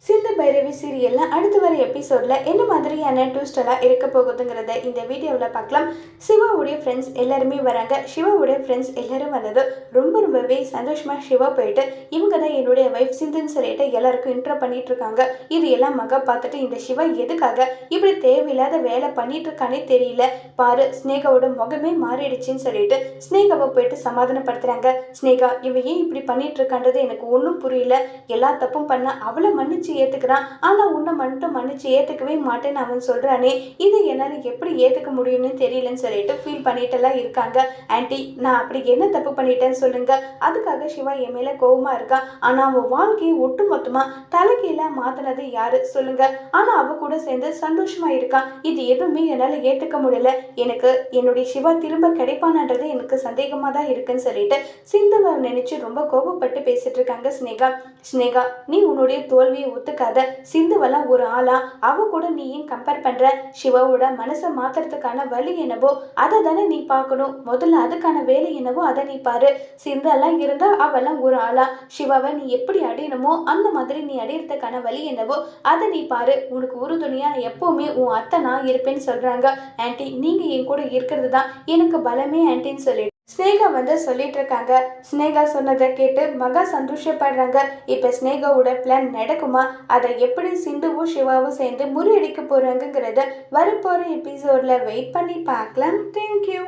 சிந்து பைரவி சீரியல்ல அடுத்து வர எபிசோட்ல என்ன மாதிரியான ட்விஸ்ட் எல்லாம் இருக்க போகுதுங்கிறத இந்த வீடியோவில் பார்க்கலாம். சிவாவுடைய ஃப்ரெண்ட்ஸ் எல்லாருமே வராங்க. சிவாவுடைய ஃப்ரெண்ட்ஸ் எல்லாரும் வந்தது ரொம்பவே சந்தோஷமா சிவா போயிட்டு இவங்க தான் என்னுடைய வைஃப் சிந்துன்னு சொல்லிட்டு எல்லாருக்கும் இன்ட்ரோ பண்ணிட்டு இருக்காங்க. இது எல்லாம் மகா பார்த்துட்டு இந்த சிவா எதுக்காக இப்படி தேவையில்லாத வேலை பண்ணிட்டு இருக்கானே தெரியல, பாரு ஸ்னேகாவோட முகமே மாறிடுச்சுன்னு சொல்லிட்டு ஸ்னேகாவை போயிட்டு சமாதானப்படுத்துறாங்க. ஸ்னேகா இவ ஏன் இப்படி பண்ணிட்டு இருக்கான்றது எனக்கு ஒன்றும் புரியல, எல்லா தப்பும் பண்ண அவளை மன்னிச்சு ஏத்துக்கிறான், ஆனா உன்னை மட்டும் மன்னிச்சு ஏத்துக்கவே மாட்டேன்னு அவன் சொல்றானே, இது என்னால எப்படி ஏத்துக்க முடியும்னு தெரியலன்னு சொல்லிட்டு ஃபீல் பண்ணிட்டு எல்லாம் இருக்காங்க. ஆன்ட்டி நான் அப்படி என்ன தப்பு பண்ணிட்டேன்னு சொல்லுங்க, அதுக்காக சிவா என் மேல கோவமா இருக்கான், ஆனா அவன் வாழ்க்கையை ஒட்டு மொத்தமா தலைகீழ மாத்தினது யாரு சொல்லுங்க, ஆனா அவ கூட சேர்ந்து சந்தோஷமா இருக்கான், இது எதுவுமே என்னால ஏத்துக்க முடியல, எனக்கு என்னுடைய சிவா திரும்ப கிடைப்பானன்றது எனக்கு சந்தேகமா தான் இருக்குன்னு சொல்லிட்டு சிந்துவை நினைச்சு ரொம்ப கோபப்பட்டு பேசிட்டு இருக்காங்க ஸ்னேகா. ஸ்னேகா நீ உன்னுடைய தோல்வியை ஒத்துக்காத, சிந்துவெல்லாம் ஒரு ஆளா, அவ கூட நீ ஏன் கம்பேர் பண்ற, சிவாவோட மனசை மாத்துறதுக்கான வழி என்னவோ அதை தானே நீ பார்க்கணும், முதல்ல அதுக்கான வேலை என்னவோ அதை நீ பாரு, சிந்து எல்லாம் இருந்தா அவெல்லாம் ஒரு ஆளா, சிவாவை நீ எப்படி அடையணுமோ அந்த மாதிரி நீ அடையறதுக்கான வழி என்னவோ அதை நீ பாரு, உனக்கு உறுதுணையா எப்பவுமே உன் அத்தை நான் இருப்பேன்னு சொல்றாங்க. ஆன்ட்டி நீங்க என் கூட இருக்கிறது தான் எனக்கு பலமே ஆன்ட்டின்னு சொல்லி ஸ்னேகா சொல்லிட்டு இருக்காங்க. ஸ்னேகா சொன்னதை கேட்டு மகா சந்தோஷப்படுறாங்க. இப்ப ஸ்னேகாவோட பிளான் நடக்குமா, அதை எப்படி சிந்துவும் சிவாவும் சேர்ந்து முறியடிக்க போறாங்கிறத வரப்போற எபிசோட்ல வெயிட் பண்ணி பார்க்கலாம். தேங்க்யூ.